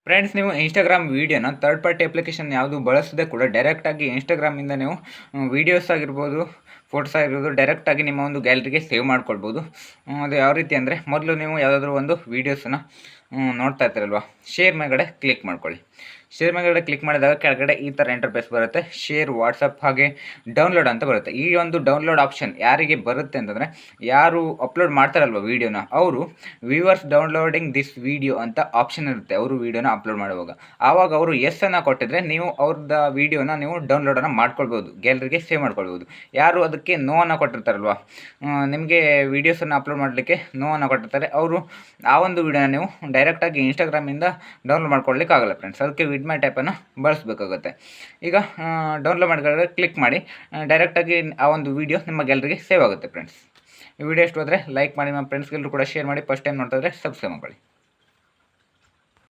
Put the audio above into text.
Friends, ನೀವು Instagram ವೀಡಿಯೋನ third party application ಯಾವುದು ಬಳಸದೆ ಕೂಡ ಡೈರೆಕ್ಟಾಗಿ ಇನ್ಸ್ಟಾಗ್ರಾಮಿಂದ ನೀವು ವೀಡಿಯೋಸ್ ಆಗಿರ್ಬೋದು, ಫೋಟೋಸ್ ಆಗಿರ್ಬೋದು, ಡೈರೆಕ್ಟಾಗಿ ನಿಮ್ಮ ಒಂದು ಗ್ಯಾಲರಿಗೆ ಸೇವ್ ಮಾಡ್ಕೊಳ್ಬೋದು. ಅದು ಯಾವ ರೀತಿ ಅಂದರೆ, ಮೊದಲು ನೀವು ಯಾವುದಾದ್ರೂ ಒಂದು ವೀಡಿಯೋಸನ್ನು ನೋಡ್ತಾ ಇರ್ತೀರಲ್ವ, ಶೇರ್ ಮೇಲ್ಗಡೆ ಕ್ಲಿಕ್ ಮಾಡ್ಕೊಳ್ಳಿ. ಶೇರ್ ಮೇಲ್ಗಡೆ ಕ್ಲಿಕ್ ಮಾಡಿದಾಗ ಕೆಳಗಡೆ ಈ ಥರ ಇಂಟರ್ಫೇಸ್ ಬರುತ್ತೆ. ಶೇರ್, ವಾಟ್ಸಪ್ ಹಾಗೆ ಡೌನ್ಲೋಡ್ ಅಂತ ಬರುತ್ತೆ. ಈ ಒಂದು ಡೌನ್ಲೋಡ್ ಆಪ್ಷನ್ ಯಾರಿಗೆ ಬರುತ್ತೆ ಅಂತಂದರೆ, ಯಾರು ಅಪ್ಲೋಡ್ ಮಾಡ್ತಾರಲ್ವ ವೀಡಿಯೋನ, ಅವರು ವ್ಯೂವರ್ಸ್ ಡೌನ್ಲೋಡಿಂಗ್ ದಿಸ್ ವೀಡಿಯೋ ಅಂತ ಆಪ್ಷನ್ ಇರುತ್ತೆ ಅವರು ವೀಡಿಯೋನ ಅಪ್ಲೋಡ್ ಮಾಡುವಾಗ. ಆವಾಗ ಅವರು ಎಸ್ ಅನ್ನು ಕೊಟ್ಟಿದ್ರೆ ನೀವು ಅವ್ರದ್ದು ವೀಡಿಯೋನ ನೀವು ಡೌನ್ಲೋಡನ್ನು ಮಾಡ್ಕೊಳ್ಬೋದು, ಗ್ಯಾಲರಿಗೆ ಸೇವ್ ಮಾಡ್ಕೊಳ್ಬೋದು. ಯಾರು ಅದಕ್ಕೆ ನೋ ಅನ್ನು ಕೊಟ್ಟಿರ್ತಾರಲ್ವ, ನಿಮಗೆ ವೀಡಿಯೋಸನ್ನು ಅಪ್ಲೋಡ್ ಮಾಡಲಿಕ್ಕೆ ನೋ ಅನ್ನು ಕೊಟ್ಟಿರ್ತಾರೆ, ಅವರು ಆ ಒಂದು ವೀಡಿಯೋನ ನೀವು ಡೈರೆಕ್ಟಾಗಿ ಇನ್ಸ್ಟಾಗ್ರಾಮಿಂದ ಡೌನ್ಲೋಡ್ ಮಾಡ್ಕೊಳ್ಳಿಕ್ಕೆ ಆಗಲ್ಲ ಫ್ರೆಂಡ್ಸ್. ಅದಕ್ಕೆ ವಿಡ್ ಮೈ ಟೈಪನ್ನು ಬಳಸಬೇಕಾಗುತ್ತೆ. ಈಗ ಡೌನ್ಲೋಡ್ ಮಾಡಿದ್ರೆ ಕ್ಲಿಕ್ ಮಾಡಿ, ಡೈರೆಕ್ಟಾಗಿ ಆ ಒಂದು ವೀಡಿಯೋ ನಿಮ್ಮ ಗ್ಯಾಲರಿಗೆ ಸೇವ್ ಆಗುತ್ತೆ ಫ್ರೆಂಡ್ಸ್. ಈ ವಿಡಿಯೋ ಎಷ್ಟು ಹೋದರೆ ಲೈಕ್ ಮಾಡಿ, ನಿಮ್ಮ ಫ್ರೆಂಡ್ಸ್ಗೆಲ್ಲರೂ ಕೂಡ ಶೇರ್ ಮಾಡಿ. ಫಸ್ಟ್ ಟೈಮ್ ನೋಡ್ತಾ ಇದ್ದರೆ ಸಬ್ಸ್ಕ್ರೈಬ್ ಮಾಡ್ಕೊಳ್ಳಿ.